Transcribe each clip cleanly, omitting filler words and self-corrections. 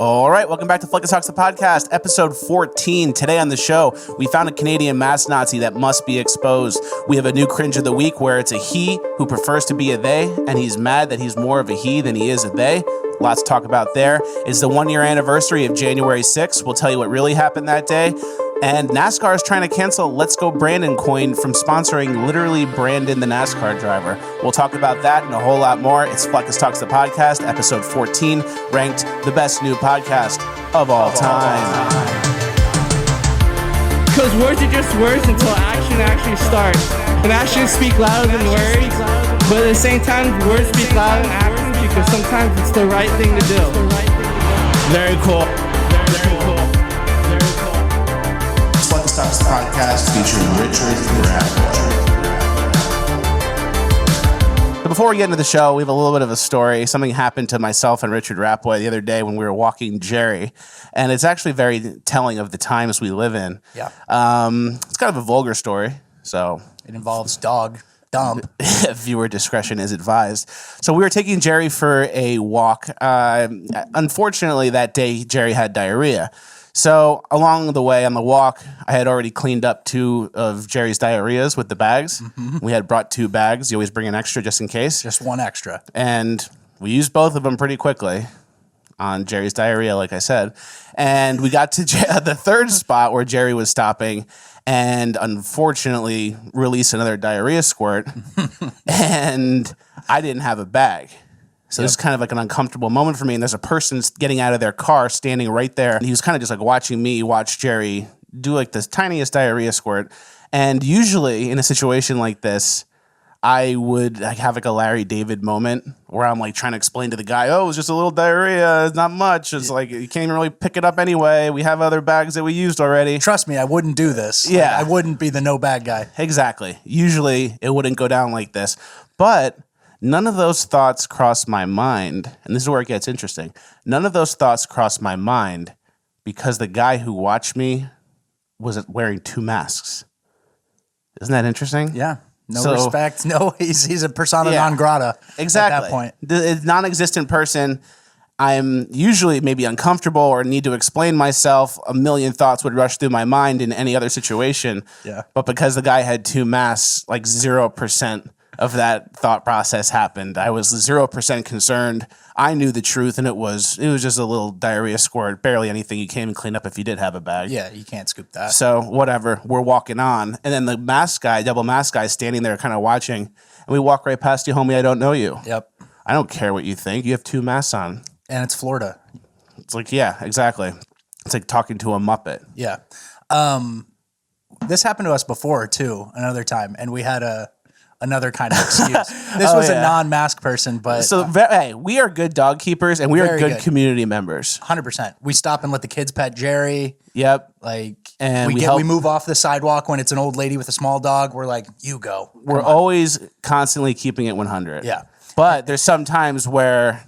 All right, welcome back to Flickus Talks, the podcast, episode 14. Today on the show, we found a Canadian mass Nazi that must be exposed. We have a new cringe of the week where it's a he who prefers to be a they, and he's mad that he's more of a he than he is a they. Lots to talk about there. It's the 1 year anniversary of January 6th. We'll tell you what really happened that day. And NASCAR is trying to cancel Let's Go Brandon coin from sponsoring literally Brandon the NASCAR driver. We'll talk about that and a whole lot more. It's Flickus Talks, the podcast, episode 14, ranked the best new podcast of all time. Because words are just words until action actually starts. And actions speak louder than words, but at the same time, words speak louder than actions because sometimes it's the right thing to do. Very cool. Very cool. Flickus Talks, the podcast, featuring Richard Rapway. So before we get into the show, we have a little bit of a story. Something happened to myself and Richard Rapway the other day when we were walking Jerry, and it's actually very telling of the times we live in. Yeah. It's kind of a vulgar story, so it involves dog dump. Viewer discretion is advised. So we were taking Jerry for a walk. Unfortunately, that day Jerry had diarrhea. So along the way on the walk, I had already cleaned up 2 of Jerry's diarrheas with the bags. Mm-hmm. We had brought 2 bags. You always bring an extra just in case. Just one extra. And we used both of them pretty quickly on Jerry's diarrhea, like I said. And we got to the third spot where Jerry was stopping and unfortunately released another diarrhea squirt. And I didn't have a bag. So this is kind of like an uncomfortable moment for me. And there's a person getting out of their car, standing right there. And he was kind of just like watching me watch Jerry do like this tiniest diarrhea squirt. And usually in a situation like this, I would like have like a Larry David moment where I'm like trying to explain to the guy, oh, it was just a little diarrhea. It's not much. It's like, you can't even really pick it up anyway. We have other bags that we used already. Trust me, I wouldn't do this. Yeah. Like, I wouldn't be the no bag guy. Exactly. Usually it wouldn't go down like this. But none of those thoughts crossed my mind, and this is where it gets interesting. None of those thoughts crossed my mind because the guy who watched me was wearing 2 masks. Isn't that interesting? Yeah. No respect. No, he's a persona non grata. Exactly. At that point. The non-existent person, I'm usually maybe uncomfortable or need to explain myself. A million thoughts would rush through my mind in any other situation. Yeah. But because the guy had 2 masks, like 0% of that thought process happened. I was 0% concerned. I knew the truth, and it was just a little diarrhea squirt, barely anything you came and clean up if you did have a bag. Yeah, you can't scoop that. So whatever, we're walking on, and then the mask guy, double mask guy, standing there kind of watching, and we walk right past you, homie. I don't know you. Yep. I don't care what you think. You have 2 masks on, and it's Florida. It's like, yeah, exactly. It's like talking to a Muppet. Yeah. This happened to us before too, another time, and we had another kind of excuse. This was a non-mask person, but so hey, we are good dog keepers and we are good community members. 100%. We stop and let the kids pet Jerry. Yep. Like, and we move off the sidewalk when it's an old lady with a small dog. We're like, you go. We're always constantly keeping it 100. Yeah. But there's some times where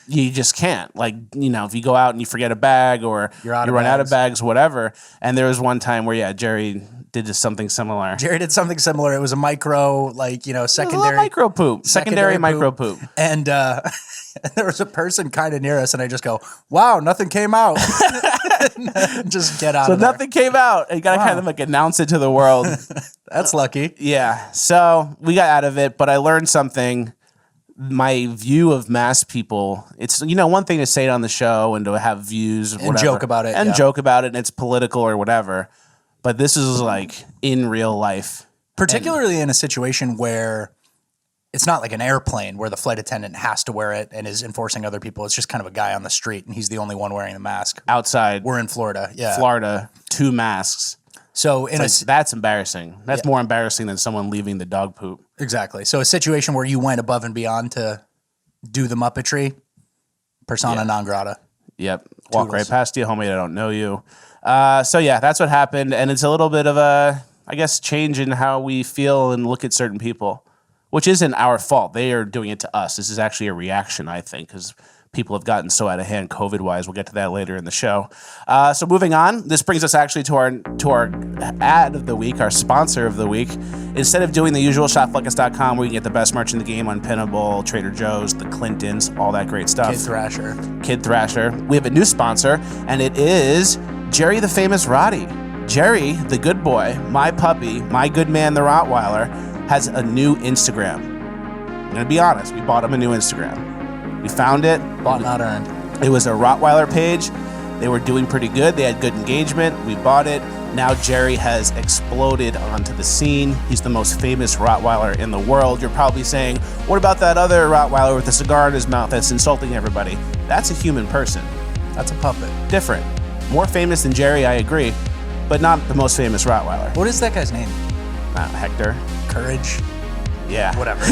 you just can't. Like, you know, if you go out and you forget a bag or you run out of bags, whatever. And there was one time where, Jerry did just something similar. Jerry did something similar. It was a micro, secondary micro poop. Secondary micro poop. And there was a person kind of near us, and I just go, wow, nothing came out. Just get out of there. So nothing came out. You got to kind of like announce it to the world. That's lucky. Yeah. So we got out of it, but I learned something. My view of mass people, it's, one thing to say it on the show and to have views and joke about it. And it's political or whatever. But this is like in real life. Particularly in a situation where it's not like an airplane where the flight attendant has to wear it and is enforcing other people. It's just kind of a guy on the street and he's the only one wearing the mask. Outside. We're in Florida. Yeah. Florida, 2 masks. So that's embarrassing. That's more embarrassing than someone leaving the dog poop. Exactly. So a situation where you went above and beyond to do the Muppetry, persona non grata. Yep. Walk right past you, homie. I don't know you. So that's what happened. And it's a little bit of a, I guess, change in how we feel and look at certain people, which isn't our fault. They are doing it to us. This is actually a reaction, I think, because people have gotten so out of hand COVID-wise. We'll get to that later in the show. So moving on, this brings us actually to our ad of the week, our sponsor of the week. Instead of doing the usual shopfleckus.com where you can get the best merch in the game on PITBULL, Trader Joe's, the Clintons, all that great stuff. Kid Thrasher. We have a new sponsor, and it is Jerry the Famous Roddy. Jerry, the good boy, my puppy, my good man, the Rottweiler, has a new Instagram. I'm going to be honest, we bought him a new Instagram. We found it. Bought, not earned. It was a Rottweiler page. They were doing pretty good. They had good engagement. We bought it. Now Jerry has exploded onto the scene. He's the most famous Rottweiler in the world. You're probably saying, what about that other Rottweiler with a cigar in his mouth that's insulting everybody? That's a human person. That's a puppet. Different. More famous than Jerry, I agree, but not the most famous Rottweiler. What is that guy's name? Hector. Courage? Yeah. Whatever.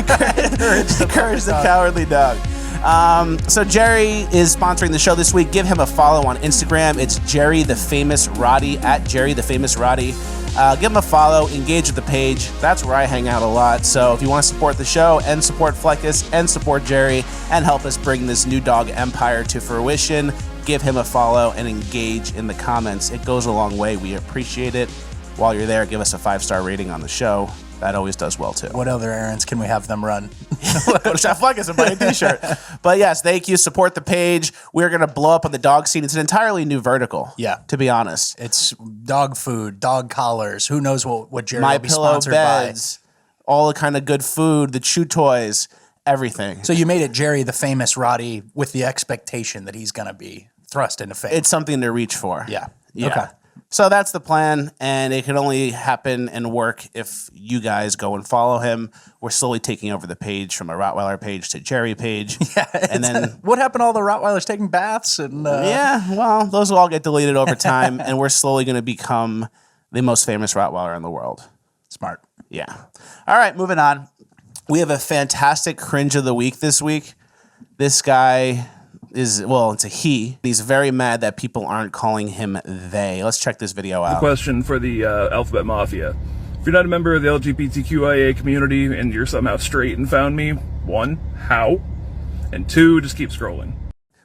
Courage the Cowardly Dog. So Jerry is sponsoring the show this week. Give him a follow on Instagram. It's Jerry the Famous Roddy, at Jerry the Famous Roddy. Give him a follow, engage with the page. That's where I hang out a lot. So if you want to support the show and support Fleckus and support Jerry and help us bring this new dog empire to fruition, give him a follow and engage in the comments. It goes a long way. We appreciate it. While you're there, give us a 5-star rating on the show. That always does well, too. What other errands can we have them run? Go to Chef Fleckus and buy a t-shirt. But yes, thank you. Support the page. We're going to blow up on the dog scene. It's an entirely new vertical, to be honest. It's dog food, dog collars. Who knows what Jerry My will be Pillow sponsored beds, all the kind of good food, the chew toys, everything. by. So you made it Jerry the Famous Roddy with the expectation that he's going to be thrust into fame. It's something to reach for. Yeah. Okay. So that's the plan, and it can only happen and work if you guys go and follow him. We're slowly taking over the page from a Rottweiler page to Jerry page. Yeah, and then what happened to all the Rottweilers taking baths? And yeah, well, those will all get deleted over time, and we're slowly going to become the most famous Rottweiler in the world. Smart. Yeah. All right, moving on. We have a fantastic cringe of the week this week. This guy is, well, it's a he. He's very mad that people aren't calling him they. Let's check this video out. Question for the Alphabet Mafia. If you're not a member of the LGBTQIA community and you're somehow straight and found me, 1, how? And 2, just keep scrolling.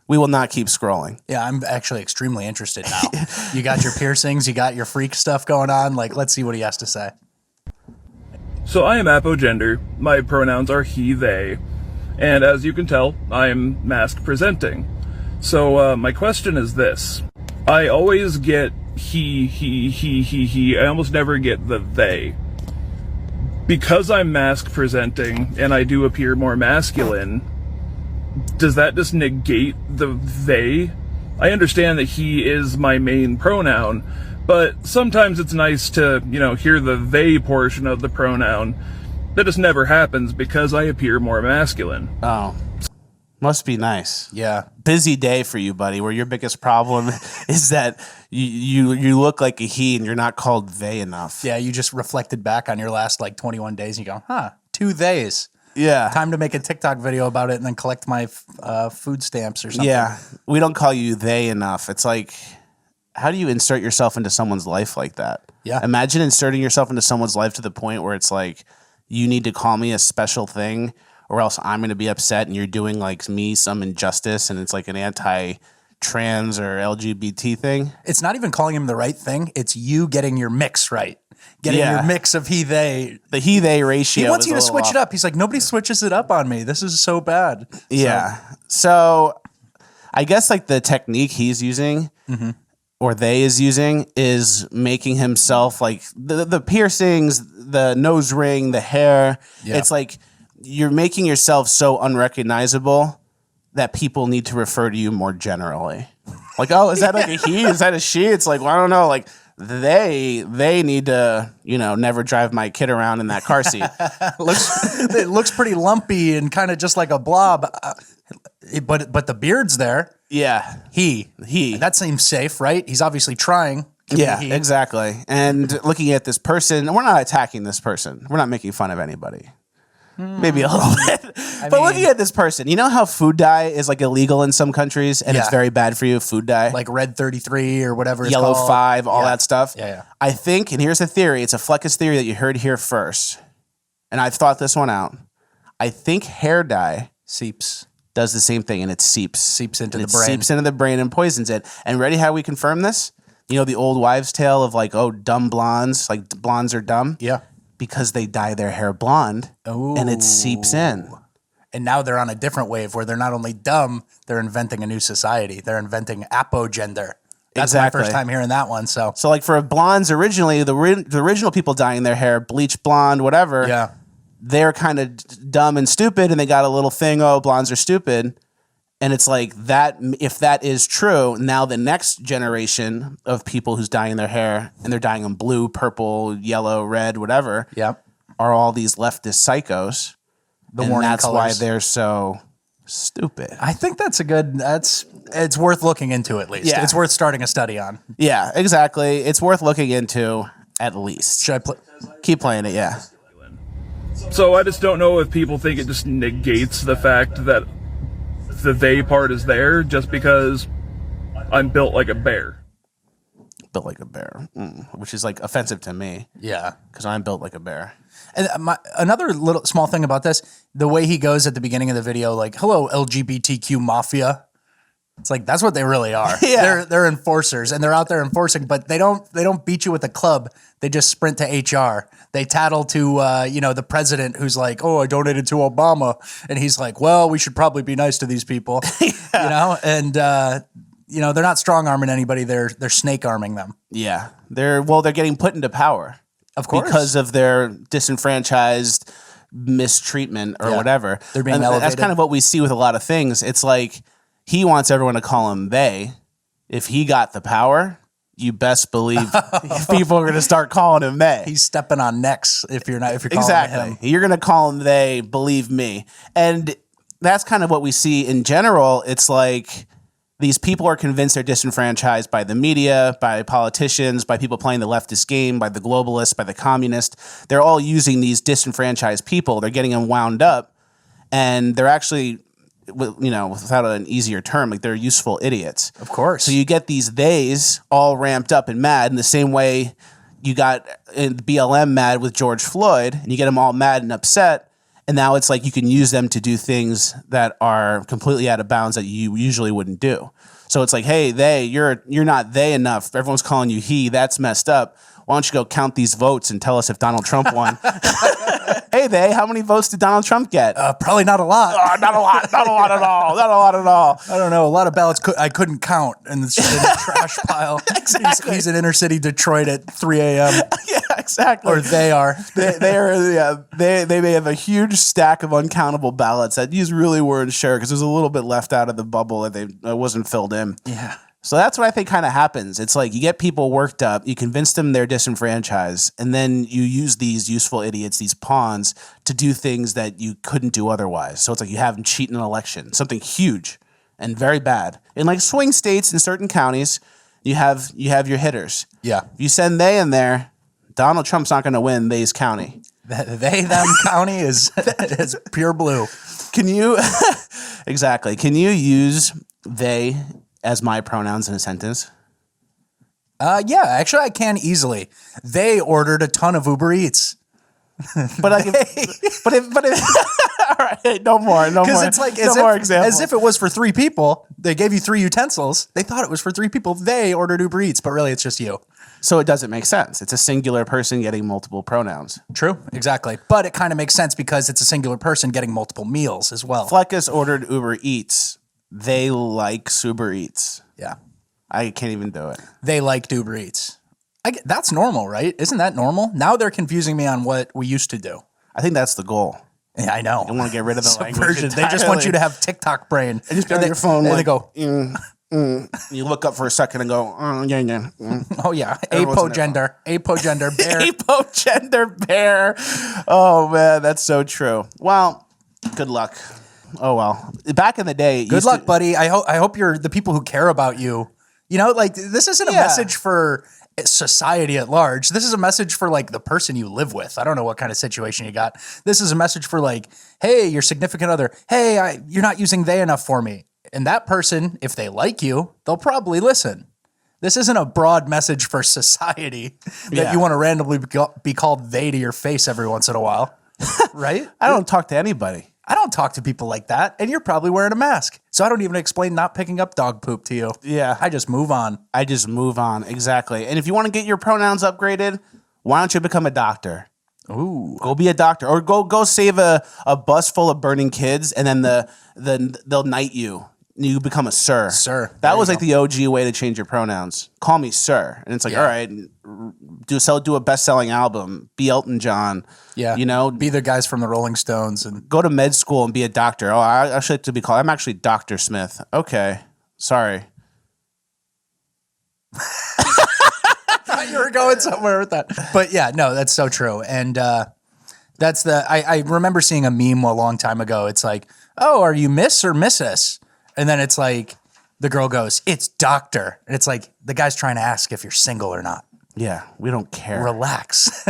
We will not keep scrolling. Yeah, I'm actually extremely interested now. You got your piercings, you got your freak stuff going on. Like, let's see what he has to say. So I am apogender. My pronouns are he, they. And as you can tell, I am mask presenting. So my question is this. I always get he. I almost never get the they. Because I'm mask presenting and I do appear more masculine, does that just negate the they? I understand that he is my main pronoun, but sometimes it's nice to, hear the they portion of the pronoun. That just never happens because I appear more masculine. Oh, must be nice. Yeah. Busy day for you, buddy, where your biggest problem is that you look like a he and you're not called they enough. Yeah, you just reflected back on your last 21 days and you go, 2 theys. Yeah. Time to make a TikTok video about it and then collect my food stamps or something. Yeah. We don't call you they enough. It's like, how do you insert yourself into someone's life like that? Yeah. Imagine inserting yourself into someone's life to the point where it's like, you need to call me a special thing or else I'm going to be upset and you're doing me some injustice and it's like an anti-trans or LGBT thing. It's not even calling him the right thing. It's you getting your mix right. Getting your mix of he, they. The he, they ratio. He wants is you a to little switch off. it up. He's like, nobody switches it up on me. This is so bad. Yeah. So I guess the technique he's using or they is using is making himself the piercings, the nose ring, the hair. Yeah. It's like you're making yourself so unrecognizable that people need to refer to you more generally. Oh, is that a he? Is that a she? It's I don't know. They need to, never drive my kid around in that car seat. It looks pretty lumpy and kind of just like a blob. But the beard's there. Yeah. He. That seems safe, right? He's obviously trying. Yeah, exactly. And looking at this person, we're not attacking this person. We're not making fun of anybody. Maybe a little bit. But looking at this person, you know how food dye is illegal in some countries and it's very bad for you, food dye? Like Red 33 or whatever it's Yellow called. 5, all that stuff. Yeah. I think, and here's a theory, it's a Fleckus theory that you heard here first. And I've thought this one out. I think hair dye Seeps. does the same thing, and it seeps into and the brain. Seeps into the brain and poisons it. And ready how we confirm this? You know the old wives' tale of like, oh, dumb blondes, like blondes are dumb. Yeah. Because they dye their hair blonde, and it seeps in. And now they're on a different wave where they're not only dumb, they're inventing a new society. They're inventing apogender. That's my first time hearing that one. So like for blondes originally, the original people dyeing their hair, bleach blonde, whatever, they're kind of dumb and stupid, and they got a little thing, oh, blondes are stupid. And it's like that, if that is true, now the next generation of people who's dyeing their hair, and they're dyeing them blue, purple, yellow, red, whatever, are all these leftist psychos. And that's why they're so stupid. I think that's it's worth looking into at least. Yeah. It's worth starting a study on. Yeah, exactly. It's worth looking into at least. Should I keep playing it? Yeah. So I just don't know if people think it just negates the fact that the they part is there just because I'm built like a bear. Built like a bear, which is like offensive to me. Yeah. Because I'm built like a bear. And another little small thing about this, the way he goes at the beginning of the video, like, hello, LGBTQ mafia. It's like, that's what they really are. They're enforcers, and they're out there enforcing, but they don't beat you with a club. They just sprint to HR. They tattle to, the president who's like, oh, I donated to Obama. And he's like, well, we should probably be nice to these people, and, they're not strong arming anybody. They're snake arming them. Yeah. They're getting put into power. Of course. Because of their disenfranchised mistreatment or whatever. They're being elevated. That's kind of what we see with a lot of things. It's like he wants everyone to call him they. If he got the power, you best believe people are going to start calling him they. He's stepping on necks if you're calling him. You're going to call him they, believe me. And that's kind of what we see in general. It's like these people are convinced they're disenfranchised by the media, by politicians, by people playing the leftist game, by the globalists, by the communists. They're all using these disenfranchised people. They're getting them wound up, and they're actually, without an easier term, like they're useful idiots. Of course. So you get these theys all ramped up and mad in the same way you got BLM mad with George Floyd, and you get them all mad and upset. And now it's like you can use them to do things that are completely out of bounds that you usually wouldn't do. So it's like, hey, you're not they enough. Everyone's calling you he. That's messed up. Why don't you go count these votes and tell us if Donald Trump won? Hey, how many votes did Donald Trump get? Probably not a lot. Not a lot. Not a lot at all. Not a lot at all. I don't know. A lot of ballots I couldn't count, and it's just in a trash pile. Exactly. He's in inner city Detroit at 3 a.m. Yeah, exactly. Or they are. They may have a huge stack of uncountable ballots that you really weren't sure because there's a little bit left out of the bubble that wasn't filled in. Yeah. So that's what I think kind of happens. It's like you get people worked up, you convince them they're disenfranchised, and then you use these useful idiots, these pawns, to do things that you couldn't do otherwise. So it's like you have them cheat in an election, something huge and very bad. In like swing states in certain counties, you have your hitters. Yeah. If you send they in there, Donald Trump's not going to win they's county. Them county is pure blue. Can you exactly? Can you use they as my pronouns in a sentence? Yeah, actually I can easily. They ordered a ton of Uber Eats. But all right, no more. Because it's like as if it was for 3 people. They gave you 3 utensils. They thought it was for 3 people. They ordered Uber Eats, but really it's just you. So it doesn't make sense. It's a singular person getting multiple pronouns. True, exactly. But it kind of makes sense because it's a singular person getting multiple meals as well. Fleckus ordered Uber Eats. They like Uber Eats. Yeah. I can't even do it. They liked Uber Eats. That's normal, right? Isn't that normal? Now they're confusing me on what we used to do. I think that's the goal. Yeah, I know. They want to get rid of the language entirely. They just want you to have TikTok brain. And just be on your phone and like, they go, you look up for a second and go, yeah. Oh, yeah. Apogender bear. Apogender bear. Oh, man, that's so true. Well, good luck. Oh, well. Back in the day. Good luck, buddy. I hope you're the people who care about you. Like this isn't a message for society at large. This is a message for like the person you live with. I don't know what kind of situation you got. This is a message for like, hey, your significant other. Hey, you're not using they enough for me. And that person, if they like you, they'll probably listen. This isn't a broad message for society that you want to randomly be called they to your face every once in a while. Right? I don't talk to anybody. I don't talk to people like that, and you're probably wearing a mask. So I don't even explain not picking up dog poop to you. Yeah. I just move on. Exactly. And if you want to get your pronouns upgraded, why don't you become a doctor? Ooh. Go be a doctor, or go save a bus full of burning kids, and then they'll knight you. You become a sir. Sir. That was like the OG way to change your pronouns. Call me sir, and it's like, all right, do a best-selling album, be Elton John. Yeah. You know, Be the guys from the Rolling Stones and go to med school and be a doctor. Oh, I actually like to be called. I'm actually Dr. Smith. Okay, sorry. you were going somewhere with that. But yeah, no, that's so true. And that's I remember seeing a meme a long time ago. It's like, oh, are you Miss or Mrs.? And then it's like the girl goes, it's doctor. And it's like the guy's trying to ask if you're single or not. Yeah, we don't care. Relax.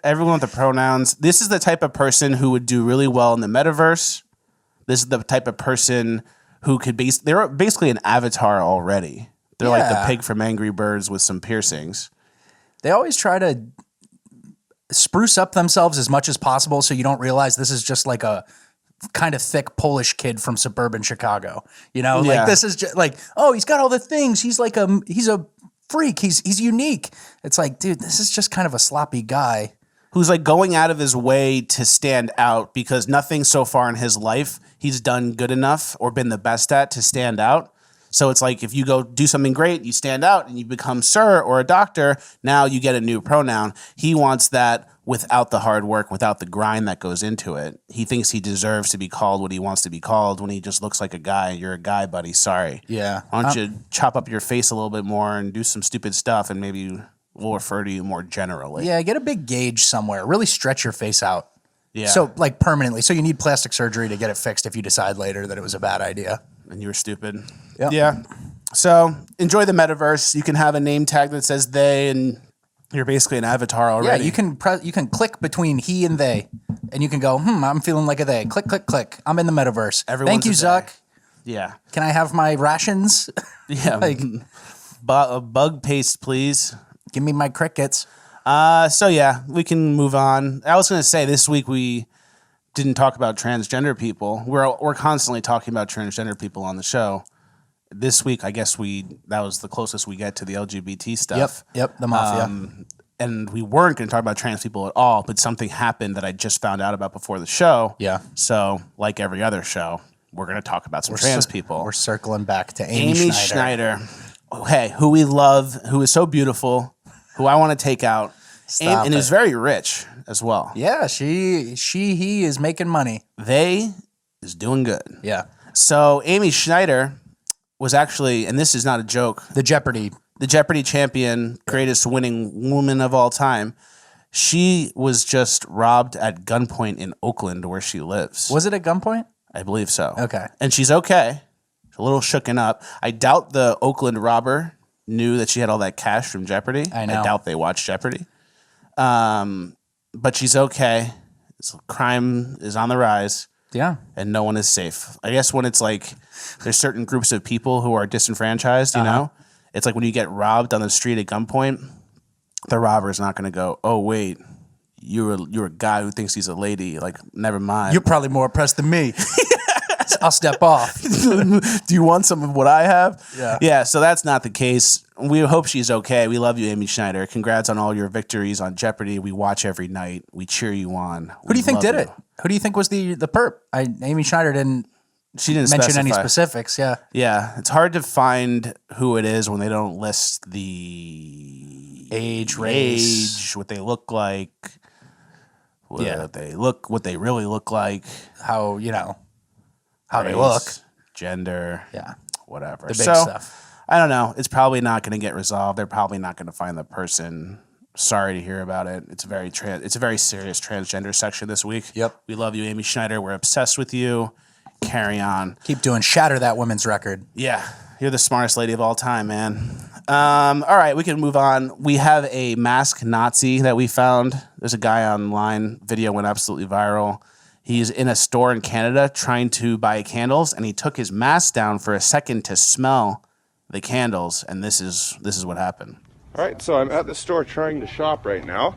Everyone with the pronouns. This is the type of person who would do really well in the metaverse. This is the type of person who could they're basically an avatar already. They're like the pig from Angry Birds with some piercings. They always try to spruce up themselves as much as possible so you don't realize this is just like a kind of thick Polish kid from suburban Chicago. You know, like this is just like, oh, he's got all the things. He's like he's a freak. He's unique. It's like, dude, this is just kind of a sloppy guy who's like going out of his way to stand out because nothing so far in his life he's done good enough or been the best at to stand out. So it's like if you go do something great, you stand out and you become sir or a doctor, now you get a new pronoun. He wants that without the hard work, without the grind that goes into it. He thinks he deserves to be called what he wants to be called when he just looks like a guy. You're a guy, buddy. Sorry. Yeah. Why don't you chop up your face a little bit more and do some stupid stuff and maybe we'll refer to you more generally. Yeah, get a big gauge somewhere. Really stretch your face out. Yeah. So like permanently. So you need plastic surgery to get it fixed if you decide later that it was a bad idea. And you were stupid. Yep. Yeah. So enjoy the metaverse. You can have a name tag that says they, and you're basically an avatar already. Yeah, you can click between he and they, and you can go, I'm feeling like a they. Click, click, click. I'm in the metaverse. Thank you, Zuck. Yeah. Can I have my rations? Yeah. Like, bug paste, please. give me my crickets. So yeah, we can move on. I was going to say this week we didn't talk about transgender people. We're constantly talking about transgender people on the show. This week, I guess that was the closest we get to the LGBT stuff. Yep, the mafia. And we weren't going to talk about trans people at all, but something happened that I just found out about before the show. Yeah. So, like every other show, we're going to talk about some trans people. We're circling back to Amy Schneider. Oh, hey, who we love, who is so beautiful, who I want to take out, and is very rich as well. Yeah, he is making money. They is doing good. Yeah. So Amy Schneider was actually, and this is not a joke, The Jeopardy champion, greatest winning woman of all time. She was just robbed at gunpoint in Oakland, where she lives. Was it at gunpoint? I believe so. Okay. And she's okay. She's a little shooken up. I doubt the Oakland robber knew that she had all that cash from Jeopardy. I know. I doubt they watched Jeopardy. But she's okay. Crime is on the rise. Yeah. And no one is safe. I guess when it's like there's certain groups of people who are disenfranchised, you know? It's like when you get robbed on the street at gunpoint, the robber is not going to go, oh, wait, you're a guy who thinks he's a lady. Like, never mind. You're probably more oppressed than me. I'll step off. Do you want some of what I have? Yeah. Yeah, so that's not the case. We hope she's okay. We love you, Amy Schneider. Congrats on all your victories on Jeopardy. We watch every night. We cheer you on. Who do you think did it? Who do you think was the perp? Amy Schneider didn't mention specify any specifics. Yeah. Yeah, it's hard to find who it is when they don't list the age, race, what they look like, what they really look like, how race, they look, gender, whatever. The big stuff. I don't know. It's probably not going to get resolved. They're probably not going to find the person. Sorry to hear about it. It's a very serious transgender section this week. Yep. We love you, Amy Schneider. We're obsessed with you. Carry on. Shatter that women's record. Yeah. You're the smartest lady of all time, man. All right, we can move on. We have a mask Nazi that we found. There's a guy online. Video went absolutely viral. He's in a store in Canada trying to buy candles, and he took his mask down for a second to smell the candles, and this is what happened. All right, so I'm at the store trying to shop right now,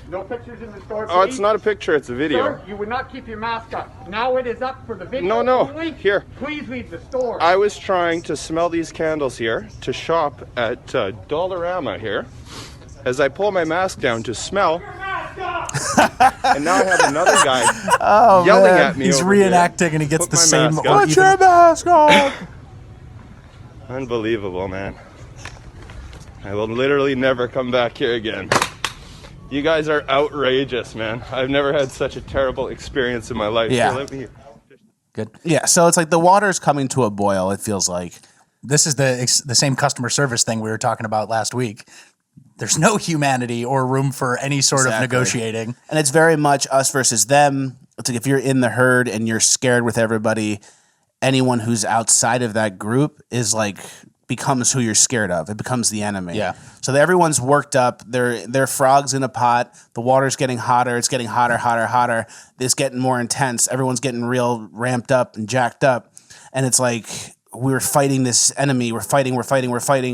No pictures in the store, please. Oh, it's not a picture, it's a video. Sir, you would not keep your mask up. Now it is up for the video. No, no. Only. Here. Please leave the store. I was trying to smell these candles here, to shop at Dollarama here. As I pull my mask down to smell, and now I have another guy yelling at me. He's over reenacting here. and he gets Put the my same. mask on. Put your mask on. Unbelievable, man. I will literally never come back here again. You guys are outrageous, man. I've never had such a terrible experience in my life. Yeah. Here, let me... Good. Yeah, so it's like the water's coming to a boil, it feels like. This is the same customer service thing we were talking about last week. There's no humanity or room for any sort of negotiating. And it's very much us versus them. It's like if you're in the herd and you're scared with everybody, anyone who's outside of that group is like becomes who you're scared of. It becomes the enemy. Yeah. So everyone's worked up. They're frogs in a pot. The water's getting hotter. It's getting hotter, hotter, hotter. It's getting more intense. Everyone's getting real ramped up and jacked up. And it's like we're fighting this enemy. We're fighting.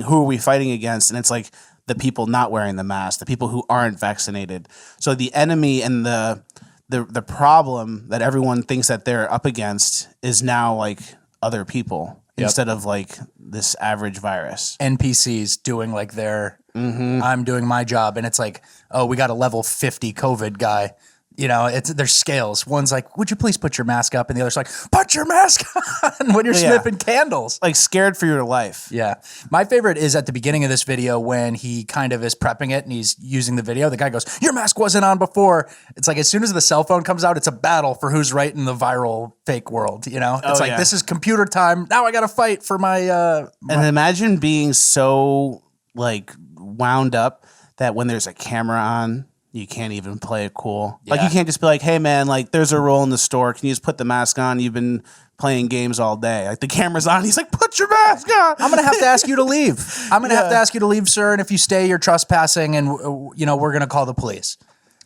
Who are we fighting against? And it's like the people not wearing the mask, the people who aren't vaccinated. So the enemy and the problem that everyone thinks that they're up against is now like other people instead of like this average virus. NPCs doing like their, I'm doing my job. And it's like, oh, we got a level 50 COVID guy. You know, there's scales. One's like, would you please put your mask up? And the other's like, put your mask on when you're sniffing candles. Like scared for your life. Yeah. My favorite is at the beginning of this video when he kind of is prepping it and he's using the video. The guy goes, your mask wasn't on before. It's like as soon as the cell phone comes out, it's a battle for who's right in the viral fake world. You know, it's like, this is computer time. Now I got to fight for my. And imagine being so like wound up that when there's a camera on, you can't even play it cool. Like you can't just be like, hey man, like there's a roll in the store. Can you just put the mask on? You've been playing games all day. Like the camera's on. He's like, put your mask on. I'm going to have to ask you to leave. I'm going to have to ask you to leave, sir. And if you stay, you're trespassing and, you know, we're going to call the police.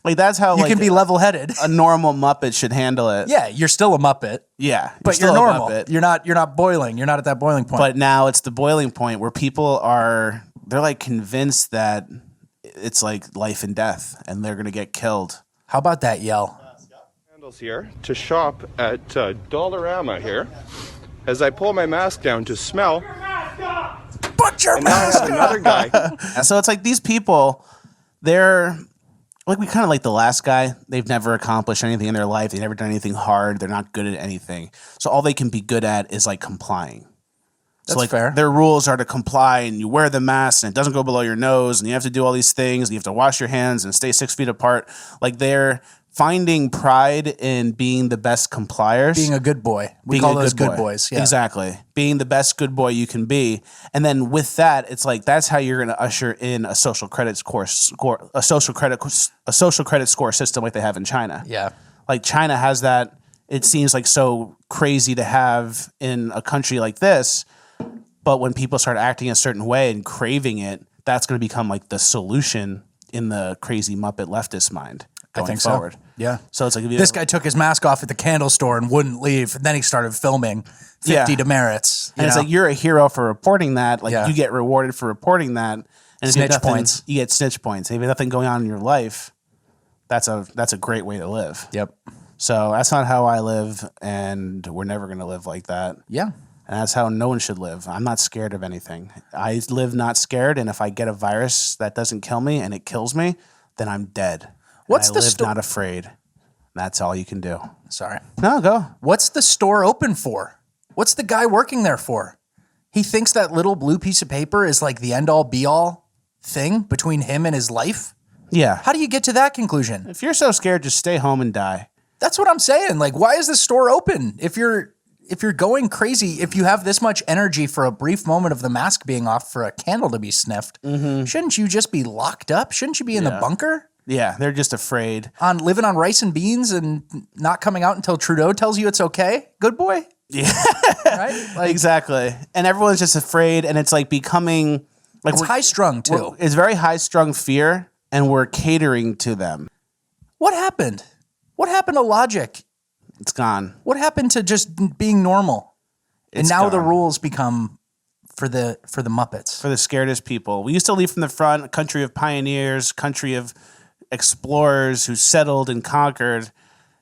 Like that's how you can be level-headed. A normal Muppet should handle it. Yeah, you're still a Muppet. Yeah, but you're normal. You're not boiling. You're not at that boiling point. But now it's the boiling point where people they're like convinced that it's like life and death and they're going to get killed. How about that yell? Candles here to shop at Dollarama here. As I pull my mask down to smell. Put your mask on. Another guy. So it's like these people, they're like, we kind of like the last guy. They've never accomplished anything in their life. They've never done anything hard. They're not good at anything. So all they can be good at is like complying. That's so like fair. Their rules are to comply and you wear the mask and it doesn't go below your nose and you have to do all these things and you have to wash your hands and stay 6 feet apart. Like they're finding pride in being the best compliers. Being a good boy. We call those good boys. Yeah. Exactly. Being the best good boy you can be. And then with that, it's like that's how you're going to usher in a social credit score system like they have in China. Yeah. Like China has that. It seems like so crazy to have in a country like this. But when people start acting a certain way and craving it, that's going to become like the solution in the crazy Muppet leftist mind going forward. So. Yeah. So it's like this guy took his mask off at the candle store and wouldn't leave. And then he started filming 50 demerits. And it's like you're a hero for reporting that. Like you get rewarded for reporting that. And snitch points. You get snitch points. If you have nothing going on in your life, that's a great way to live. Yep. So that's not how I live, and we're never going to live like that. Yeah. And that's how no one should live. I'm not scared of anything. I live not scared, and if I get a virus that doesn't kill me and it kills me, then I'm dead. What's and the I live not afraid. That's all you can do. Sorry. No, go. What's the store open for? What's the guy working there for? He thinks that little blue piece of paper is like the end all be all thing between him and his life? Yeah. How do you get to that conclusion? If you're so scared, just stay home and die. That's what I'm saying. Like, why is the store open? If you're going crazy, if you have this much energy for a brief moment of the mask being off for a candle to be sniffed, shouldn't you just be locked up? Shouldn't you be in the bunker? Yeah, they're just afraid. Living on rice and beans and not coming out until Trudeau tells you it's okay? Good boy? Yeah. Right? Like, exactly. And everyone's just afraid, and it's like becoming... like it's high-strung, too. It's very high-strung fear, and we're catering to them. What happened? What happened to logic? It's gone. What happened to just being normal? And now the rules become for the Muppets. For the scaredest people. We used to lead from the front, a country of pioneers, country of explorers who settled and conquered.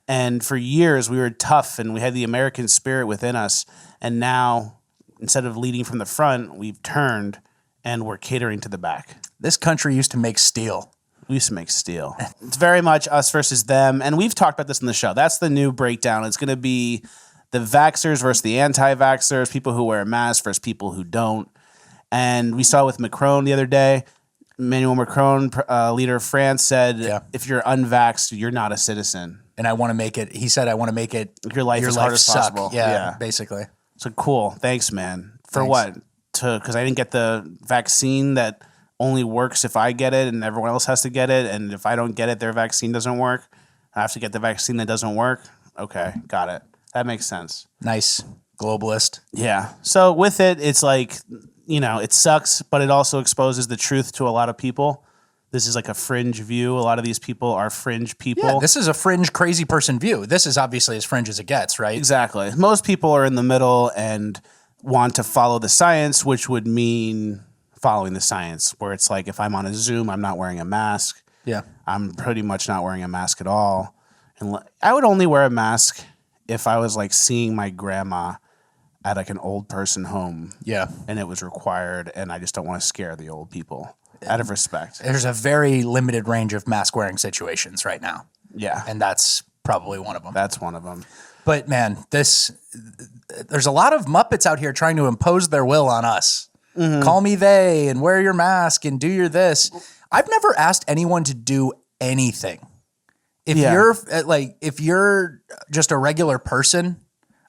And for years, we were tough and we had the American spirit within us. And now, instead of leading from the front, we've turned and we're catering to the back. This country used to make steel. We used to make steel. It's very much us versus them. And we've talked about this in the show. That's the new breakdown. It's going to be the vaxxers versus the anti-vaxxers, people who wear a mask versus people who don't. And we saw with Macron the other day, Emmanuel Macron, leader of France, said, if you're unvaxxed, you're not a citizen. And I want to make it, he said, I want to make it your life as hard as possible. Yeah, basically. So cool. Thanks, man. For what? Because I didn't get the vaccine that only works if I get it and everyone else has to get it. And if I don't get it, their vaccine doesn't work. I have to get the vaccine that doesn't work. Okay, got it. That makes sense. Nice. Globalist. Yeah. So with it, it's like, it sucks, but it also exposes the truth to a lot of people. This is like a fringe view. A lot of these people are fringe people. Yeah, this is a fringe crazy person view. This is obviously as fringe as it gets, right? Exactly. Most people are in the middle and want to follow the science, which would mean following the science, where it's like if I'm on a Zoom, I'm not wearing a mask. Yeah. I'm pretty much not wearing a mask at all. And I would only wear a mask if I was like seeing my grandma at like an old person home. Yeah. And it was required, and I just don't want to scare the old people. Out of respect. There's a very limited range of mask wearing situations right now. Yeah. And that's probably one of them. That's one of them. But man, there's a lot of Muppets out here trying to impose their will on us. Mm-hmm. Call me they and wear your mask and do your this. I've never asked anyone to do anything. If you're just a regular person,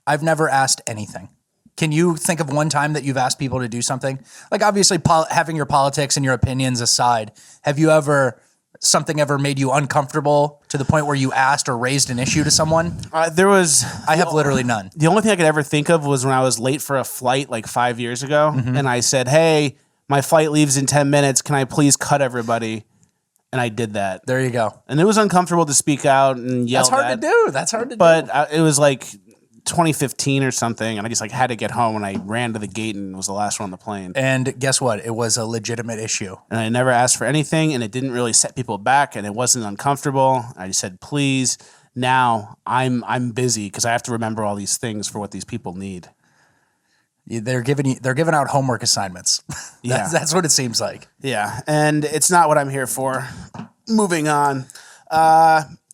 I've never asked anything. Can you think of one time that you've asked people to do something? Like obviously having your politics and your opinions aside, have you something ever made you uncomfortable to the point where you asked or raised an issue to someone? I have literally none. The only thing I could ever think of was when I was late for a flight like 5 years ago. Mm-hmm. And I said, hey, my flight leaves in 10 minutes. Can I please cut everybody? And I did that. There you go. And it was uncomfortable to speak out and yell. That's hard to do. That's hard to do. But it was like 2015 or something, and I just like had to get home, and I ran to the gate and was the last one on the plane. And guess what? It was a legitimate issue. And I never asked for anything, and it didn't really set people back, and it wasn't uncomfortable. I just said, please. Now I'm busy because I have to remember all these things for what these people need. They're giving out homework assignments. That's what it seems like. Yeah, and it's not what I'm here for. Moving on.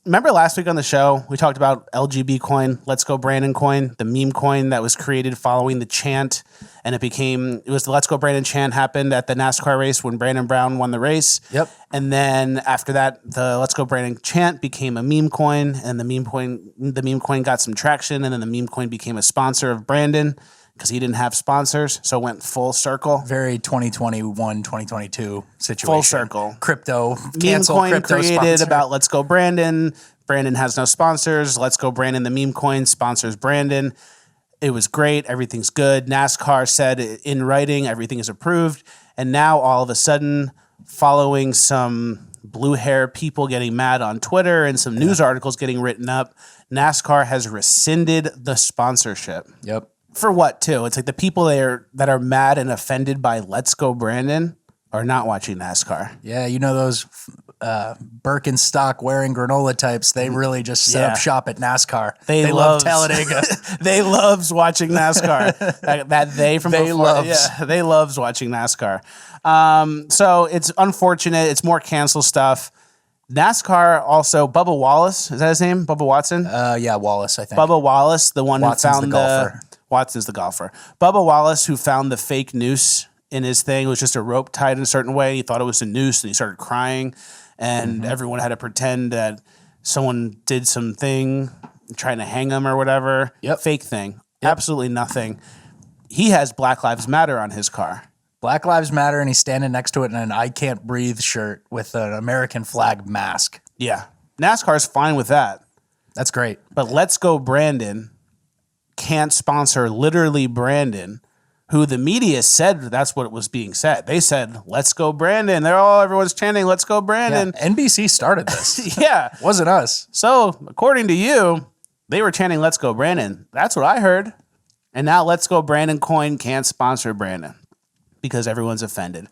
Remember last week on the show, we talked about LGB coin, Let's Go Brandon coin, the meme coin that was created following the chant. And it was the Let's Go Brandon chant happened at the NASCAR race when Brandon Brown won the race. Yep. And then after that, the Let's Go Brandon chant became a meme coin, and the meme coin got some traction, and then the meme coin became a sponsor of Brandon because he didn't have sponsors. So it went full circle. Very 2021, 2022 situation. Full circle. Crypto. Meme coin crypto created sponsor. about Let's Go Brandon. Brandon has no sponsors. Let's Go Brandon, the meme coin, sponsors Brandon. It was great. Everything's good. NASCAR said in writing, everything is approved. And now all of a sudden, following some blue hair people getting mad on Twitter and some news articles getting written up, NASCAR has rescinded the sponsorship. Yep. For what, too? It's like the people that are mad and offended by Let's Go Brandon are not watching NASCAR. Yeah, you know those Birkenstock wearing granola types, they really just set up shop at NASCAR. They love Talladega. They loves watching NASCAR. that they from they before. loves. Yeah, they loves watching NASCAR. So it's unfortunate. It's more cancel stuff. NASCAR also, Bubba Wallace, is that his name? Bubba Watson? Yeah, Wallace, I think. Bubba Wallace, the one Watson's who found the golfer. Watson's the golfer. Bubba Wallace, who found the fake noose in his thing. It was just a rope tied in a certain way. He thought it was a noose, and he started crying. And everyone had to pretend that someone did something, trying to hang him or whatever. Yep. Fake thing. Yep. Absolutely nothing. He has Black Lives Matter on his car. Black Lives Matter, and he's standing next to it in an I Can't Breathe shirt with an American flag mask. Yeah. NASCAR's fine with that. That's great. But Let's Go Brandon can't sponsor literally Brandon, who the media said that's what was being said. They said, let's go Brandon. Everyone's chanting, let's go Brandon. Yeah, NBC started this. Yeah. Wasn't us. So according to you, they were chanting, let's go Brandon. That's what I heard. And now Let's Go Brandon coin can't sponsor Brandon because everyone's offended.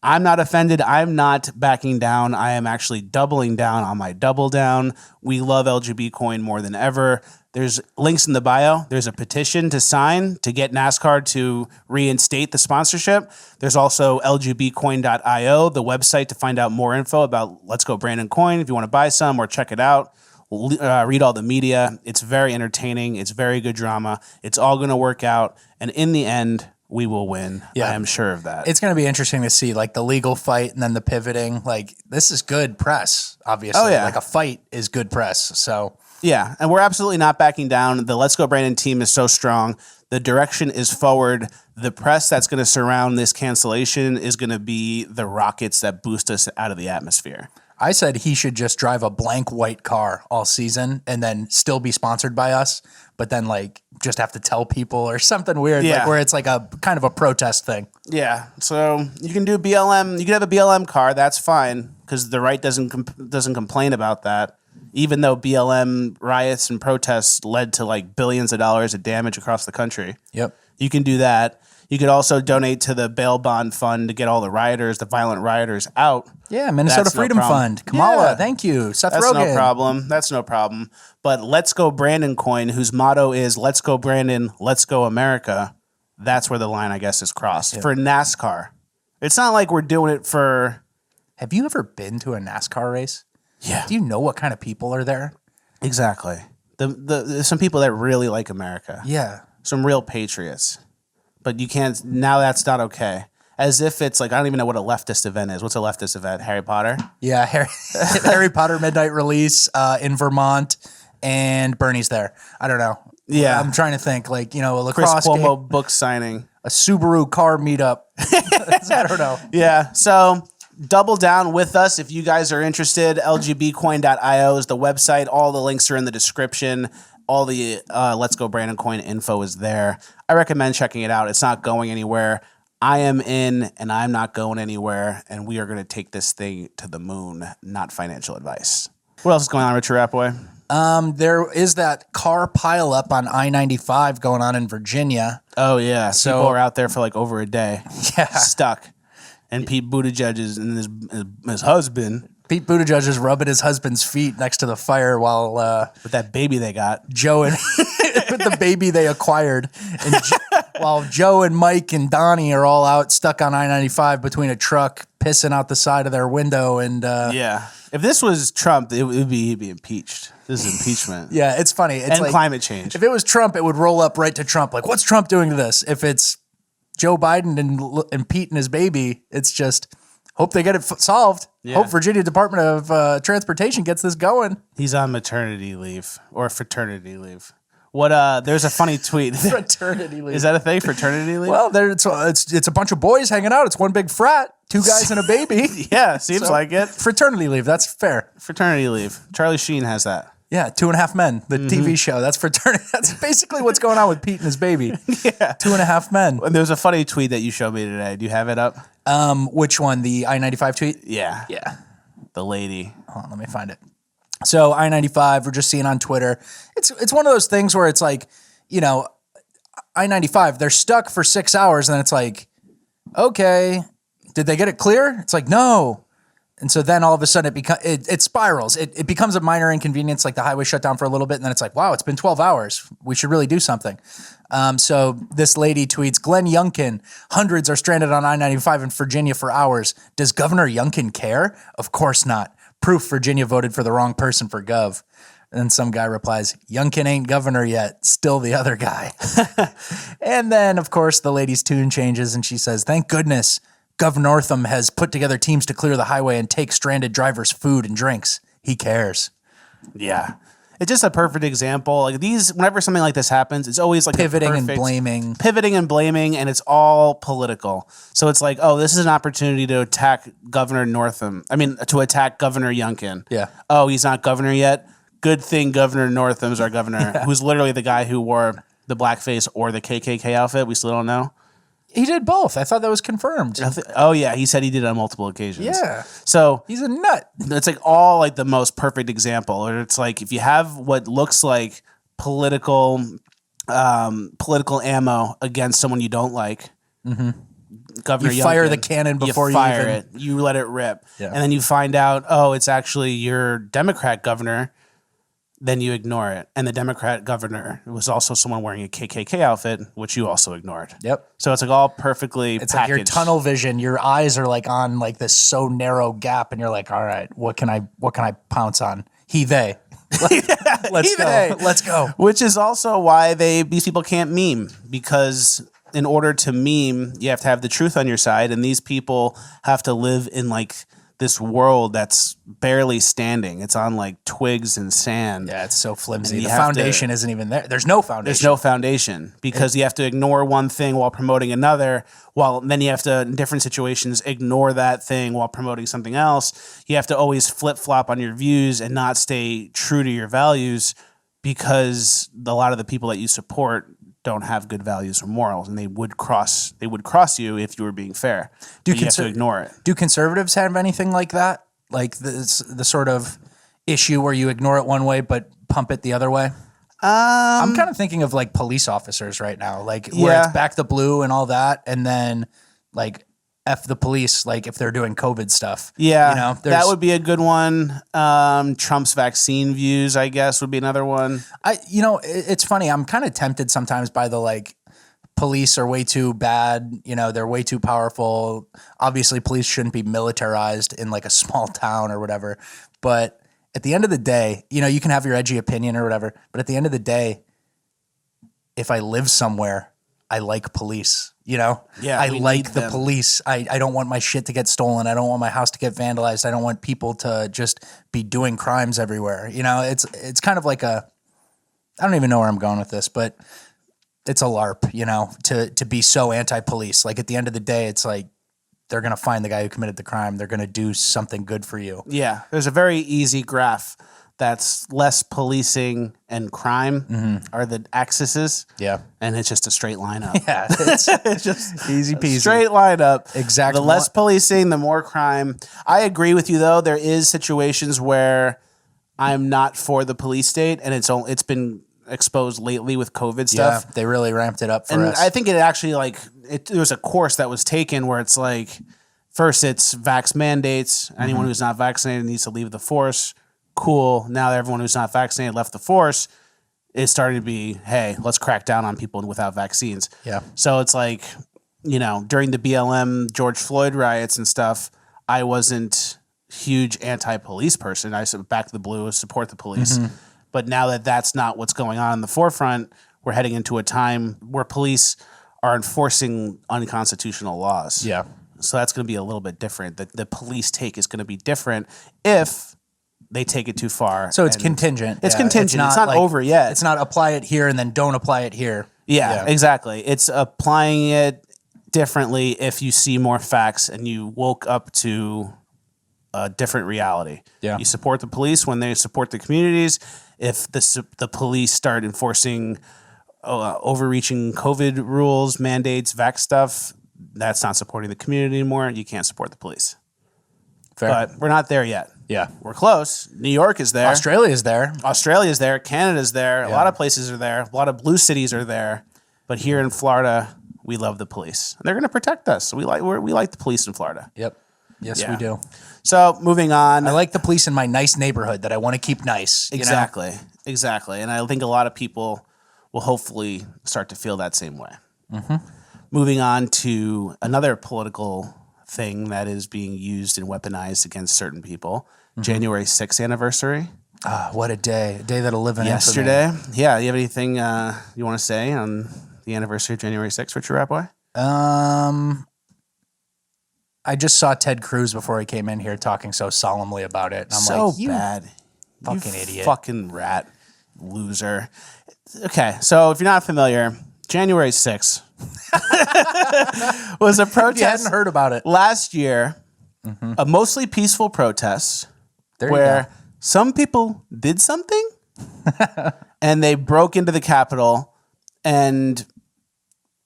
I'm not offended. I'm not backing down. I am actually doubling down on my double down. We love LGB Coin more than ever. There's links in the bio. There's a petition to sign to get NASCAR to reinstate the sponsorship. There's also lgbcoin.io, the website to find out more info about Let's Go Brandon Coin if you want to buy some or check it out. Read all the media. It's very entertaining. It's very good drama. It's all going to work out. And in the end, we will win. Yeah. I am sure of that. It's going to be interesting to see like the legal fight and then the pivoting. Like this is good press, obviously. Oh, yeah. Like a fight is good press. So yeah, and we're absolutely not backing down. The Let's Go Brandon team is so strong. The direction is forward. The press that's going to surround this cancellation is going to be the rockets that boost us out of the atmosphere. I said he should just drive a blank white car all season and then still be sponsored by us, but then like just have to tell people or something weird, Yeah. like where it's like a kind of a protest thing. Yeah, so you can do BLM. You can have a BLM car. That's fine because the right doesn't complain about that. Even though BLM riots and protests led to like billions of dollars of damage across the country. Yep. You can do that. You could also donate to the bail bond fund to get all the rioters, the violent rioters out. Yeah, Minnesota That's no Freedom problem. Fund. Kamala, Yeah. thank you. Seth That's Rogen. no problem. That's no problem. But Let's Go Brandon Coin, whose motto is Let's Go Brandon, Let's Go America. That's where the line, I guess, is crossed. For NASCAR. It's not like we're doing it for... Have you ever been to a NASCAR race? Yeah. Do you know what kind of people are there? Exactly. There's some people that really like America. Yeah. Some real patriots. But you can't... Now that's not okay. As if it's like... I don't even know what a leftist event is. What's a leftist event? Harry Potter? Yeah, Harry Potter midnight release in Vermont, and Bernie's there. I don't know. Yeah. I'm trying to think, like, you know, a Chris lacrosse Cuomo game, book signing. a Subaru car meetup. I don't know. Yeah. So double down with us if you guys are interested. lgbcoin.io is the website. All the links are in the description. All the Let's Go Brandon Coin info is there. I recommend checking it out. It's not going anywhere. I am in and I'm not going anywhere. And we are going to take this thing to the moon, not financial advice. What else is going on, Richard Rappaway? There is that car pileup on I-95 going on in Virginia. Oh, yeah. So- People are out there for like over a day. Yeah. Stuck. And Pete Buttigieg is and his husband Pete Buttigieg is rubbing his husband's feet next to the fire while with that baby they got. Joe and with the baby they acquired, and while Joe and Mike and Donnie are all out stuck on I-95 between a truck pissing out the side of their window. And Yeah. If this was Trump, he'd be impeached. This is impeachment. yeah, it's funny. It's And like, climate change. If it was Trump, it would roll up right to Trump. Like, what's Trump doing to this? If it's Joe Biden and Pete and his baby, it's just hope they get it solved. Yeah. Hope Virginia Department of Transportation gets this going. He's on maternity leave or fraternity leave. What? There's a funny tweet. Fraternity leave. Is that a thing? Fraternity leave? Well, it's a bunch of boys hanging out. It's one big frat, 2 guys and a baby. yeah, seems So, like it. Fraternity leave. That's fair. Fraternity leave. Charlie Sheen has that. Yeah, 2.5 Men, the TV show. That's fraternity. That's basically what's going on with Pete and his baby. Yeah. 2.5 Men. And there was a funny tweet that you showed me today. Do you have it up? Which one? The I-95 tweet? Yeah. Yeah. The lady. Hold on, let me find it. So I-95, we're just seeing on Twitter. It's one of those things where it's like, you know, I-95, they're stuck for 6 hours, and then it's like, okay, did they get it clear? It's like, no. And so then all of a sudden it spirals. It becomes a minor inconvenience, like the highway shut down for a little bit, and then it's like, wow, it's been 12 hours. We should really do something. So this lady tweets, Glenn Youngkin, hundreds are stranded on I-95 in Virginia for hours. Does Governor Youngkin care? Of course not. Proof Virginia voted for the wrong person for gov. And then some guy replies, Youngkin ain't governor yet. Still the other guy. And then, of course, the lady's tune changes and she says, thank goodness Governor Northam has put together teams to clear the highway and take stranded drivers food and drinks. He cares. Yeah. It's just a perfect example. Like whenever something like this happens, it's always like Pivoting and blaming. Pivoting and blaming, and it's all political. So it's like, oh, this is an opportunity to attack Governor Northam. I mean, to attack Governor Youngkin. Yeah. Oh, he's not governor yet? Good thing Governor Northam's our governor, who's literally the guy who wore the blackface or the KKK outfit. We still don't know. He did both. I thought that was confirmed. Oh, yeah. He said he did it on multiple occasions. Yeah. So He's a nut. it's like all like the most perfect example. Or it's like if you have what looks like political ammo against someone you don't like, Governor You fire Youngkin, the cannon before you fire even- it. You let it rip. Yeah. And then you find out, oh, it's actually your Democrat governor. Then you ignore it. And the Democrat governor was also someone wearing a KKK outfit, which you also ignored. Yep. So it's like all perfectly It's packaged. like your tunnel vision. Your eyes are like on like this so narrow gap, and you're like, all right, what can I pounce on? They. Let's go. Let's go. Which is also why these people can't meme, because in order to meme, you have to have the truth on your side, and these people have to live in like this world that's barely standing. It's on like twigs and sand. Yeah, it's so flimsy. And The you have foundation isn't even there. There's no foundation. There's no foundation because you have to ignore one thing while promoting another, while then you have to, in different situations, ignore that thing while promoting something else. You have to always flip-flop on your views and not stay true to your values, because a lot of the people that you support don't have good values or morals, and they would cross you if you were being fair. But you have to ignore it. Do conservatives have anything like that? Like the sort of issue where you ignore it one way but pump it the other way? I'm kind of thinking of like police officers right now, like where it's back the blue and all that, and then like F the police, like if they're doing COVID stuff. Yeah, you know, that would be a good one. Trump's vaccine views, I guess, would be another one. It's funny. I'm kind of tempted sometimes by the like police are way too bad. You know, they're way too powerful. Obviously, police shouldn't be militarized in like a small town or whatever. But at the end of the day, you know, you can have your edgy opinion or whatever. But at the end of the day, if I live somewhere, I like police. You know, I like the police. I don't want my shit to get stolen. I don't want my house to get vandalized. I don't want people to just be doing crimes everywhere. You know, it's kind of like I don't even know where I'm going with this, but it's a LARP, you know, to be so anti-police. Like at the end of the day, it's like they're going to find the guy who committed the crime. They're going to do something good for you. Yeah. There's a very easy graph that's less policing and crime are the axes. Yeah. And it's just a straight line up. Yeah. It's just easy peasy. Straight line up. Exactly. The less policing, the more crime. I agree with you, though. There is situations where I'm not for the police state, and it's been exposed lately with COVID stuff. Yeah, they really ramped it up for us. I think it actually there was a course that was taken where it's like, first it's vax mandates. Anyone who's not vaccinated needs to leave the force. Cool. Now everyone who's not vaccinated left the force. It's starting to be, hey, let's crack down on people without vaccines. Yeah. So it's like, you know, during the BLM George Floyd riots and stuff, I wasn't huge anti-police person. I said back the blue, support the police. But now that that's not what's going on in the forefront, we're heading into a time where police are enforcing unconstitutional laws. Yeah. So that's going to be a little bit different. The police take is going to be different if they take it too far. So it's contingent. It's Yeah. contingent. It's not over yet. It's not apply it here and then don't apply it here. Yeah, exactly. It's applying it differently if you see more facts and you woke up to a different reality. Yeah. You support the police when they support the communities. If the police start enforcing overreaching COVID rules, mandates, vax stuff, that's not supporting the community anymore. You can't support the police. Fair. But we're not there yet. Yeah. We're close. New York is there. Australia's there. Australia's there. Canada's there. A lot of places are there. A lot of blue cities are there. But here in Florida, we love the police. And they're going to protect us. We like the police in Florida. Yep. Yes, Yeah. we do. So moving on. I like the police in my nice neighborhood that I want to keep nice. you know? Exactly. Exactly. And I think a lot of people will hopefully start to feel that same way. Moving on to another political thing that is being used and weaponized against certain people. January 6th anniversary. Ah, what a day. A day that'll live in infamy. Yesterday. Yeah. You have anything you want to say on the anniversary of January 6th, Richard Ratboy? I just saw Ted Cruz before he came in here talking so solemnly about it. And I'm So like, you bad. fucking You idiot. Fucking rat. Loser. Okay. So if you're not familiar, January 6th was a You protest hadn't heard about it. last year, a mostly peaceful protest There you where go. some people did something and they broke into the Capitol and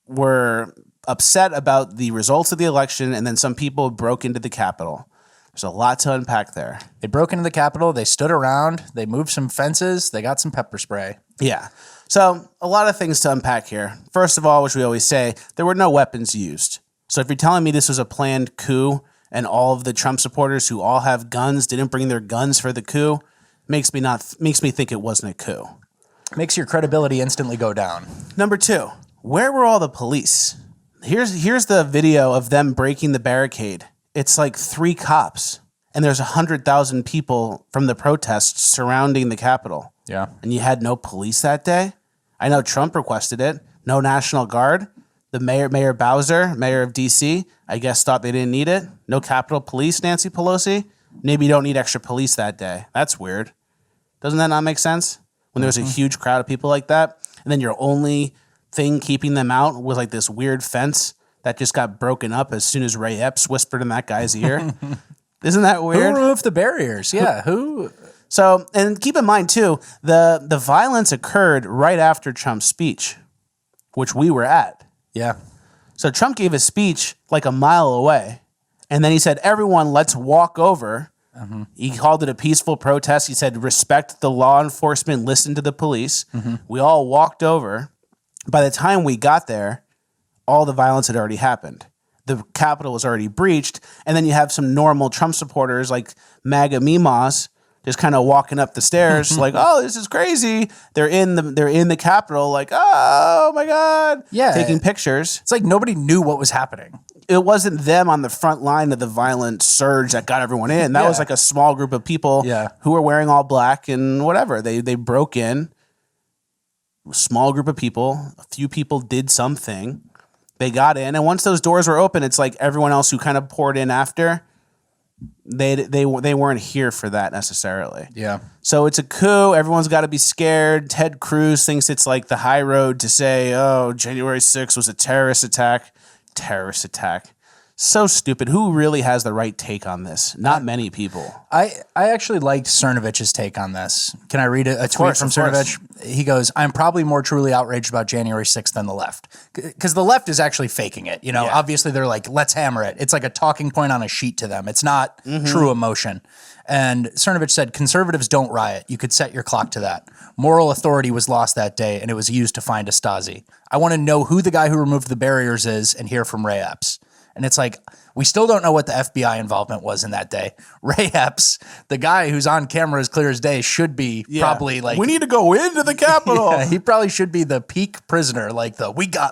were upset about the results of the election, and then some people broke into the Capitol. There's a lot to unpack there. They broke into the Capitol. They stood around. They moved some fences. They got some pepper spray. Yeah. So a lot of things to unpack here. First of all, which we always say, there were no weapons used. So if you're telling me this was a planned coup and all of the Trump supporters who all have guns didn't bring their guns for the coup, makes me think it wasn't a coup. Makes your credibility instantly go down. Number 2, where were all the police? Here's the video of them breaking the barricade. It's like 3 cops, and there's 100,000 people from the protests surrounding the Capitol. Yeah. And you had no police that day? I know Trump requested it. No National Guard. The Mayor Bowser, mayor of D.C., I guess thought they didn't need it. No Capitol Police, Nancy Pelosi. Maybe you don't need extra police that day. That's weird. Doesn't that not make sense? When there's a huge crowd of people like that, and then your only thing keeping them out was like this weird fence that just got broken up as soon as Ray Epps whispered in that guy's ear. Isn't that weird? Who removed the barriers? Yeah, who? So, and keep in mind too, the violence occurred right after Trump's speech, which we were at. Yeah. So Trump gave a speech like a mile away, and then he said, everyone, let's walk over. He called it a peaceful protest. He said, respect the law enforcement, listen to the police. We all walked over. By the time we got there, all the violence had already happened. The Capitol was already breached. And then you have some normal Trump supporters like MAGA Mimas just kind of walking up the stairs like, oh, this is crazy. They're in the Capitol like, oh my God. Yeah. Taking pictures. It's like nobody knew what was happening. It wasn't them on the front line of the violent surge that got everyone in. That was like a small group of people who were wearing all black and whatever. They broke in. A small group of people. A few people did something. They got in. And once those doors were open, it's like everyone else who kind of poured in after, they weren't here for that necessarily. Yeah. So it's a coup. Everyone's got to be scared. Ted Cruz thinks it's like the high road to say, oh, January 6th was a terrorist attack. So stupid. Who really has the right take on this? Not many people. I actually liked Cernovich's take on this. Can I read a tweet from Cernovich? He goes, I'm probably more truly outraged about January 6th than the left. Because the left is actually faking it. You know, obviously they're like, let's hammer it. It's like a talking point on a sheet to them. It's not true emotion. And Cernovich said, conservatives don't riot. You could set your clock to that. Moral authority was lost that day, and it was used to find a Stasi. I want to know who the guy who removed the barriers is and hear from Ray Epps. And it's like, we still don't know what the FBI involvement was in that day. Ray Epps, the guy who's on camera as clear as day, should be probably like... We need to go into the Capitol. He probably should be the peak prisoner. Like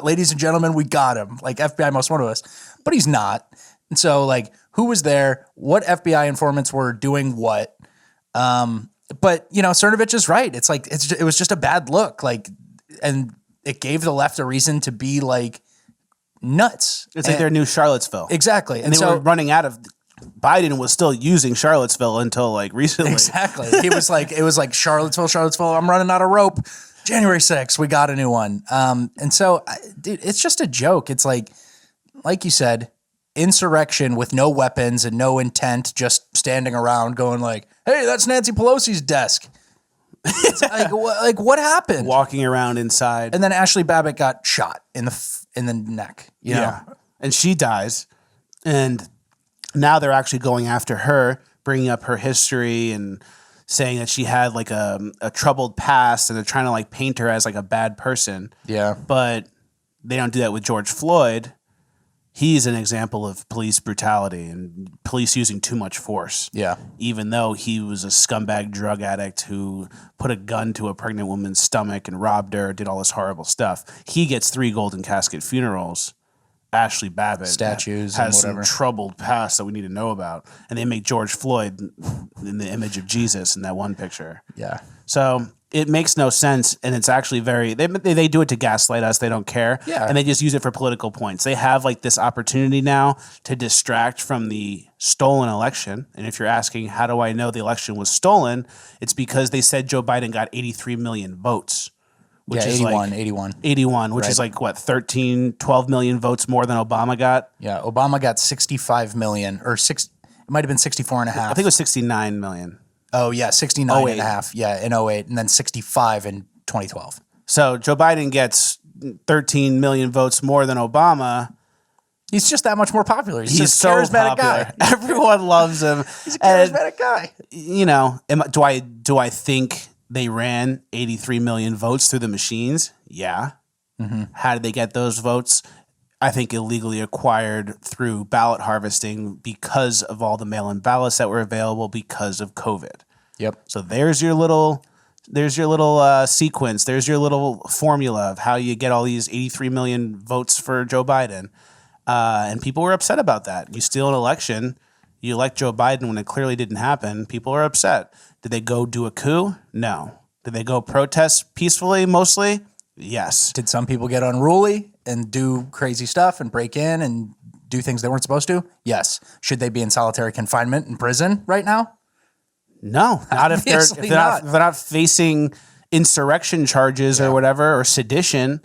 ladies and gentlemen, we got him. Like FBI most wanted us. But he's not. And so like, who was there? What FBI informants were doing what? But, you know, Cernovich is right. It's like, it was just a bad look. Like, and it gave the left a reason to be like nuts. It's like their new Charlottesville. Exactly. And they were running out of, Biden was still using Charlottesville until like recently. Exactly. It was like Charlottesville, I'm running out of rope. January 6th, we got a new one. And so, dude, it's just a joke. It's like you said, insurrection with no weapons and no intent, just standing around going like, hey, that's Nancy Pelosi's desk. It's like what happened? Walking around inside. And then Ashley Babbitt got shot in the neck. You know? And she dies. And now they're actually going after her, bringing up her history and saying that she had like a troubled past, and they're trying to like paint her as like a bad person. Yeah. But they don't do that with George Floyd. He's an example of police brutality and police using too much force. Yeah. Even though he was a scumbag drug addict who put a gun to a pregnant woman's stomach and robbed her, did all this horrible stuff. He gets 3 golden casket funerals. Ashley Babbitt statues has and whatever. some troubled past that we need to know about. And they make George Floyd in the image of Jesus in that one picture. Yeah. So it makes no sense, and it's actually they do it to gaslight us. They don't care. Yeah. And they just use it for political points. They have like this opportunity now to distract from the stolen election. And if you're asking, how do I know the election was stolen? It's because they said Joe Biden got 83 million votes. Which is 81, which is like what, 12 million votes more than Obama got? Yeah, Obama got 65 million, or it might have been 64 and a half. I think it was 69 million. Oh, yeah, 69 and a half. Yeah, in 08, and then 65 in 2012. So Joe Biden gets 13 million votes more than Obama. He's just that much more popular. He's just so a charismatic popular. guy. Everyone loves him. He's a charismatic guy. You know, do I think they ran 83 million votes through the machines? Yeah. Mm-hmm. How did they get those votes? I think, illegally acquired through ballot harvesting because of all the mail-in ballots that were available because of COVID. Yep. So there's your little sequence. There's your little formula of how you get all these 83 million votes for Joe Biden. And people were upset about that. You steal an election, you elect Joe Biden when it clearly didn't happen. People are upset. Did they go do a coup? No. Did they go protest peacefully mostly? Yes. Did some people get unruly and do crazy stuff and break in and do things they weren't supposed to? Yes. Should they be in solitary confinement in prison right now? No, not if they're not facing insurrection charges or whatever, or sedition.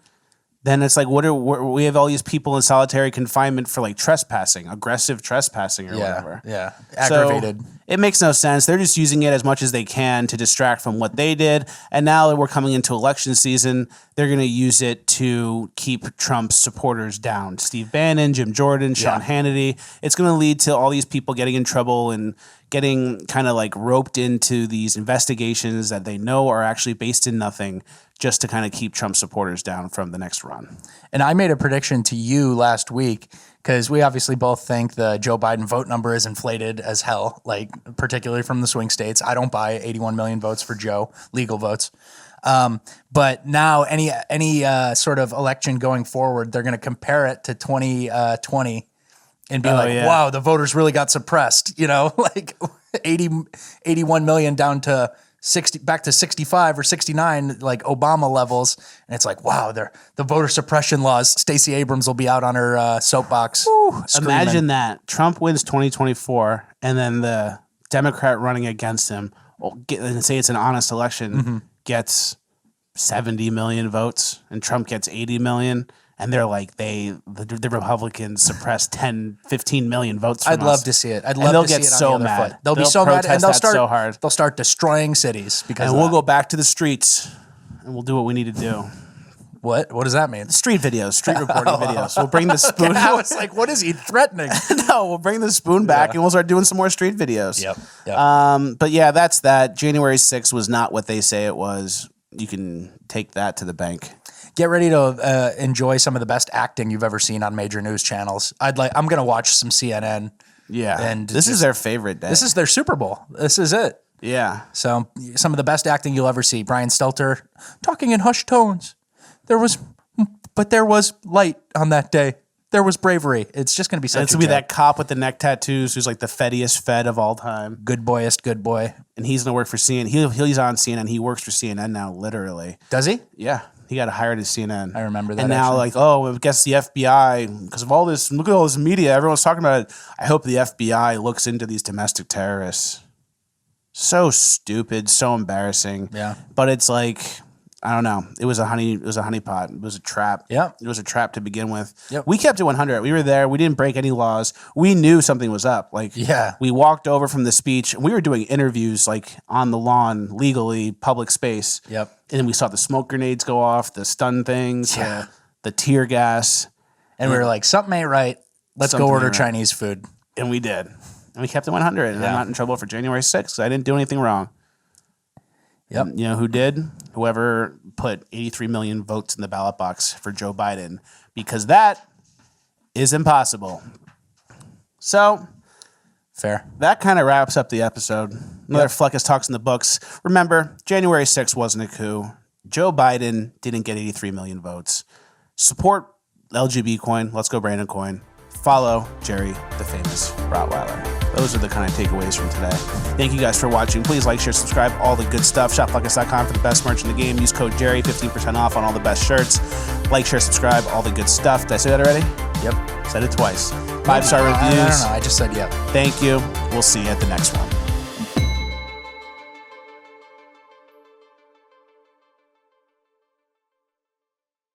Then it's like, we have all these people in solitary confinement for like trespassing, aggressive trespassing or whatever. Yeah, aggravated. So it makes no sense. They're just using it as much as they can to distract from what they did. And now that we're coming into election season, they're going to use it to keep Trump's supporters down. Steve Bannon, Jim Jordan, Sean Hannity. It's going to lead to all these people getting in trouble and getting kind of like roped into these investigations that they know are actually based in nothing, just to kind of keep Trump supporters down from the next run. And I made a prediction to you last week, because we obviously both think the Joe Biden vote number is inflated as hell, like particularly from the swing states. I don't buy 81 million votes for Joe, legal votes. But now any sort of election going forward, they're going to compare it to 2020 and be wow, the voters really got suppressed, like 81 million down to 60, back to 65 or 69, like Obama levels. And it's like, wow, the voter suppression laws. Stacey Abrams will be out on her soapbox. Imagine that. Trump wins 2024, and then the Democrat running against him, and say it's an honest election, gets 70 million votes, and Trump gets 80 million. And they're like, the Republicans suppressed 10, 15 million votes from I'd love to see it. I'd love and they'll to get see it so on the other mad. foot. They'll be so mad, and they'll start destroying cities because. And we'll go back to the streets, and we'll do what we need to do. What does that mean? Street videos, street reporting videos. We'll bring the spoon. I was like, what is he threatening? No, we'll bring the spoon back, and we'll start doing some more street videos. Yep. But yeah, that's that. January 6th was not what they say it was. You can take that to the bank. Get ready to enjoy some of the best acting you've ever seen on major news channels. I'm going to watch some CNN. Yeah. And this is their favorite day. This is their Super Bowl. This is it. Yeah. So some of the best acting you'll ever see. Brian Stelter talking in hushed tones. There was light on that day. There was bravery. It's just going to be such it's going to be that cop with the neck tattoos who's like the fediest fed of all time. Good boyest good boy. And he's going to work for CNN. He's on CNN. He works for CNN now, literally. Does he? Yeah. He got hired at CNN. I remember that. And now, I guess the FBI, because of all this, look at all this media, everyone's talking about it. I hope the FBI looks into these domestic terrorists. So stupid, so embarrassing. Yeah. But it's like, I don't know. It was a honeypot. It was a trap. Yeah. It was a trap to begin with. Yep. We kept it 100. We were there. We didn't break any laws. We knew something was up. We walked over from the speech. We were doing interviews on the lawn, legally, public space. Yep. And then we saw the smoke grenades go off, the stun things, the tear gas. And we were like, something ain't right. Let's go order Chinese food. And we did. And we kept it 100. And I'm not in trouble for January 6th. I didn't do anything wrong. Yep. And you know who did? Whoever put 83 million votes in the ballot box for Joe Biden, because that is impossible. So, fair. That kind of wraps up the episode. Another Fleckus Talks in the books. Remember, January 6th wasn't a coup. Joe Biden didn't get 83 million votes. Support LGB Coin. Let's go Brandon Coin. Follow Jerry, the famous Rottweiler. Those are the kind of takeaways from today. Thank you guys for watching. Please like, share, subscribe, all the good stuff. ShopFleckus.com for the best merch in the game. Use code Jerry, 15% off on all the best shirts. Like, share, subscribe, all the good stuff. Did I say that already? Yep. Said it twice. 5-star reviews. I don't know. I just said yep. Thank you. We'll see you at the next one.